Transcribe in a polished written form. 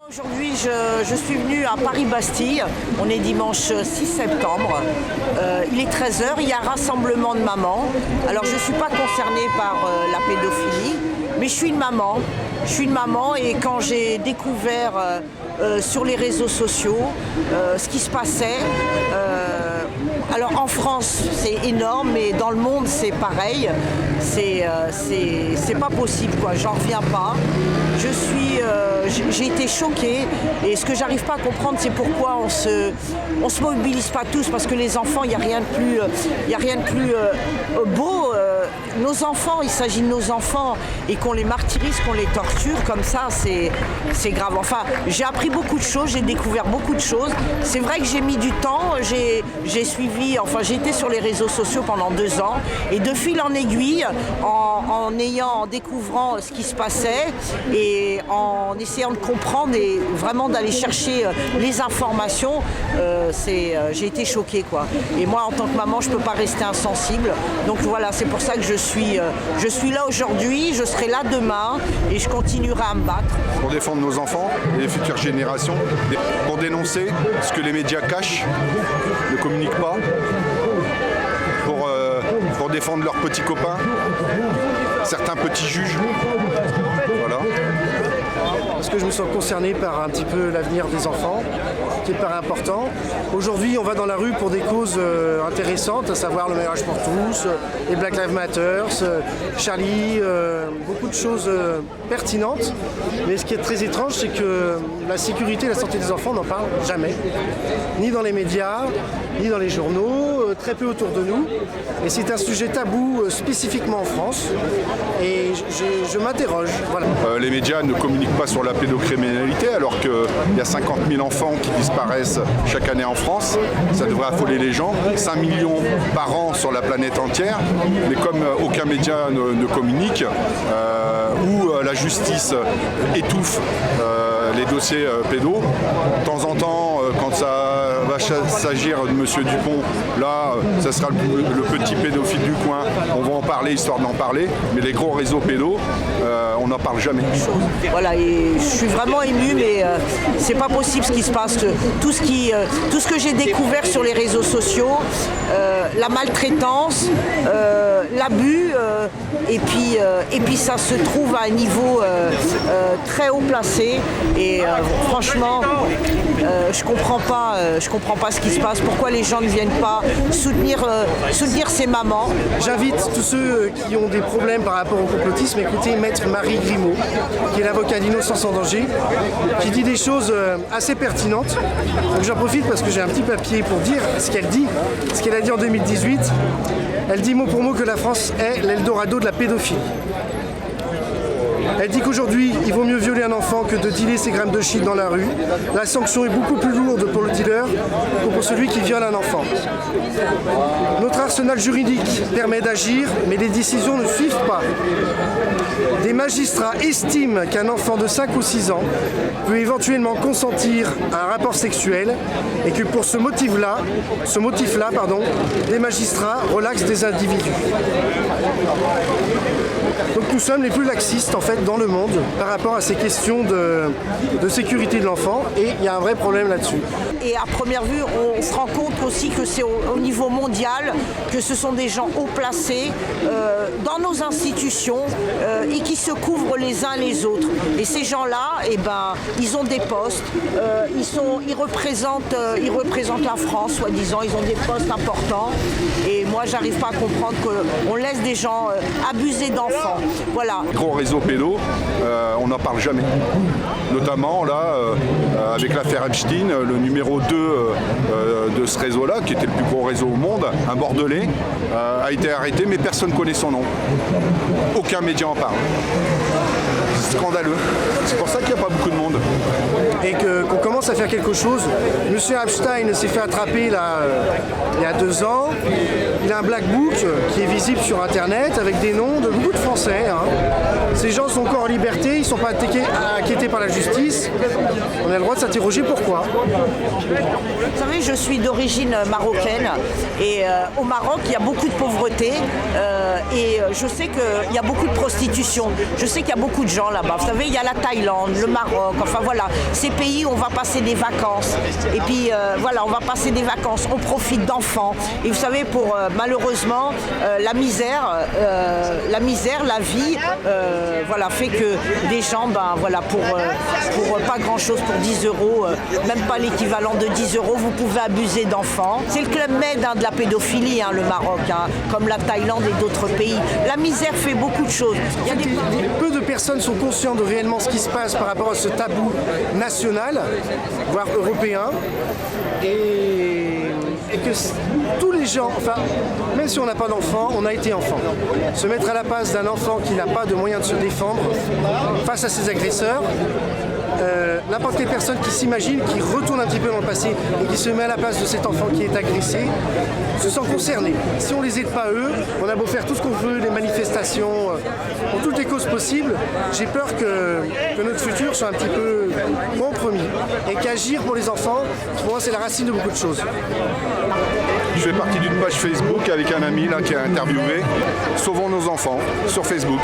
Aujourd'hui, je suis venue à Paris-Bastille. On est dimanche 6 septembre. Il est 13h, il y a un rassemblement de mamans. Alors, je ne suis pas concernée par la pédophilie, mais je suis une maman. Je suis une maman et quand j'ai découvert sur les réseaux sociaux ce qui se passait, alors en France c'est énorme, mais dans le monde c'est pareil. C'est pas possible, quoi. J'en reviens pas. J'ai été choquée et ce que j'arrive pas à comprendre, c'est pourquoi on se mobilise pas tous, parce que les enfants, il n'y a rien de plus beau. Nos enfants, il s'agit de nos enfants et qu'on les martyrise, qu'on les torture comme ça, c'est grave. Enfin, j'ai appris beaucoup de choses, j'ai découvert beaucoup de choses. C'est vrai que j'ai mis du temps, j'ai été sur les réseaux sociaux pendant 2 ans et de fil en aiguille, en découvrant ce qui se passait et en essayant de comprendre et vraiment d'aller chercher les informations, j'ai été choquée, quoi. Et moi, en tant que maman, je ne peux pas rester insensible. Donc voilà, c'est pour ça que je suis là aujourd'hui, je serai là demain et je continuerai à me battre. Pour défendre nos enfants et les futures générations, pour dénoncer ce que les médias cachent, ne communiquent pas, pour défendre leurs petits copains, certains petits juges. Voilà. Parce que je me sens concerné par un petit peu l'avenir des enfants, qui est pas important. Aujourd'hui, on va dans la rue pour des causes intéressantes, à savoir le mariage pour tous, les Black Lives Matter, Charlie, beaucoup de choses pertinentes. Mais ce qui est très étrange, c'est que la sécurité et la santé des enfants, on n'en parle jamais. Ni dans les médias, ni dans les journaux, très peu autour de nous. Et c'est un sujet tabou spécifiquement en France. Et je m'interroge. Voilà. Les médias ne communiquent pas sur la pédocriminalité alors qu'il y a 50 000 enfants qui disparaissent chaque année en France. Ça devrait affoler les gens. 5 millions par an sur la planète entière. Mais comme aucun média ne communique, ou la justice étouffe les dossiers pédos, de temps en temps, quand ça va s'agir de M. Dupont, là, ça sera le petit pédophile du coin. On va en parler, histoire d'en parler. Mais les gros réseaux pédos, on n'en parle jamais. Voilà, et je suis vraiment émue, mais c'est pas possible ce qui se passe. Tout ce que j'ai découvert sur les réseaux sociaux, la maltraitance, l'abus, et puis ça se trouve à un niveau très haut placé. Et franchement, je comprends pas ce qui se passe. Pourquoi les gens ne viennent pas soutenir ces mamans? J'invite tous ceux qui ont des problèmes par rapport au complotisme à écouter Maître Marie Grimaud, qui est l'avocat d'Innocence en danger, qui dit des choses assez pertinentes. Donc j'en profite parce que j'ai un petit papier pour dire ce qu'elle dit, ce qu'elle a dit en 2018. Elle dit mot pour mot que la France est l'Eldorado de la pédophilie. Elle dit qu'aujourd'hui, il vaut mieux violer un enfant que de dealer ses grammes de shit dans la rue. La sanction est beaucoup plus lourde pour le dealer que pour celui qui viole un enfant. Notre arsenal juridique permet d'agir, mais les décisions ne suivent pas. Des magistrats estiment qu'un enfant de 5 ou 6 ans peut éventuellement consentir à un rapport sexuel et que pour ce motif-là, des magistrats relaxent des individus. Donc nous sommes les plus laxistes en fait dans le monde par rapport à ces questions de sécurité de l'enfant et il y a un vrai problème là-dessus. Et à première vue, on se rend compte aussi que c'est au niveau mondial, que ce sont des gens haut placés dans nos institutions et qui se couvrent les uns les autres. Et ces gens-là, ils ont des postes, ils représentent la France, soi-disant, ils ont des postes importants. Et moi, j'arrive pas à comprendre qu'on laisse des gens abuser d'enfants. Voilà. Gros réseau pédo, on n'en parle jamais. Notamment là, avec l'affaire Epstein, le numéro 2 de ce réseau-là, qui était le plus gros réseau au monde, un Bordelais, a été arrêté, mais personne ne connaît son nom. Aucun média en parle. C'est scandaleux. C'est pour ça qu'il n'y a pas beaucoup de monde. Et qu'on commence à faire quelque chose. Monsieur Epstein s'est fait attraper là, il y a 2 ans. Il a un black book qui est visible sur Internet avec des noms de beaucoup de Français. Hein. Ces gens sont encore en liberté, ils ne sont pas inquiétés par la justice. On a le droit de s'interroger pourquoi. Vous savez, je suis d'origine marocaine et au Maroc, il y a beaucoup de pauvreté et je sais qu'il y a beaucoup de prostitution. Je sais qu'il y a beaucoup de gens là-bas. Vous savez, il y a la Thaïlande, le Maroc, enfin voilà, ces pays où on va passer des vacances. Et puis voilà, on va passer des vacances, on profite d'enfants. Et vous savez, pour malheureusement, la misère, la vie, voilà, fait que des gens, ben voilà, pour pas grand-chose, pour 10 euros, même pas l'équivalent de 10 euros, vous pouvez abuser d'enfants. C'est le club Med de la pédophilie, le Maroc, comme la Thaïlande et d'autres pays. La misère fait beaucoup de choses. Il y a Peu de personnes sont conscientes de réellement ce qui se passe par rapport à ce tabou national, voire européen, et que tous les gens, enfin, même si on n'a pas d'enfant, on a été enfant. Se mettre à la place d'un enfant qui n'a pas de moyens de se défendre face à ses agresseurs, n'importe quelle personne qui s'imagine, qui retourne un petit peu dans le passé et qui se met à la place de cet enfant qui est agressé, se sent concerné. Si on ne les aide pas eux, on a beau faire tout ce qu'on veut, les manifestations, pour toutes les causes possibles, j'ai peur que notre futur soit un petit peu compromis et qu'agir pour les enfants, pour moi c'est la racine de beaucoup de choses. Je fais partie d'une page Facebook avec un ami là, qui a interviewé Sauvons nos enfants sur Facebook.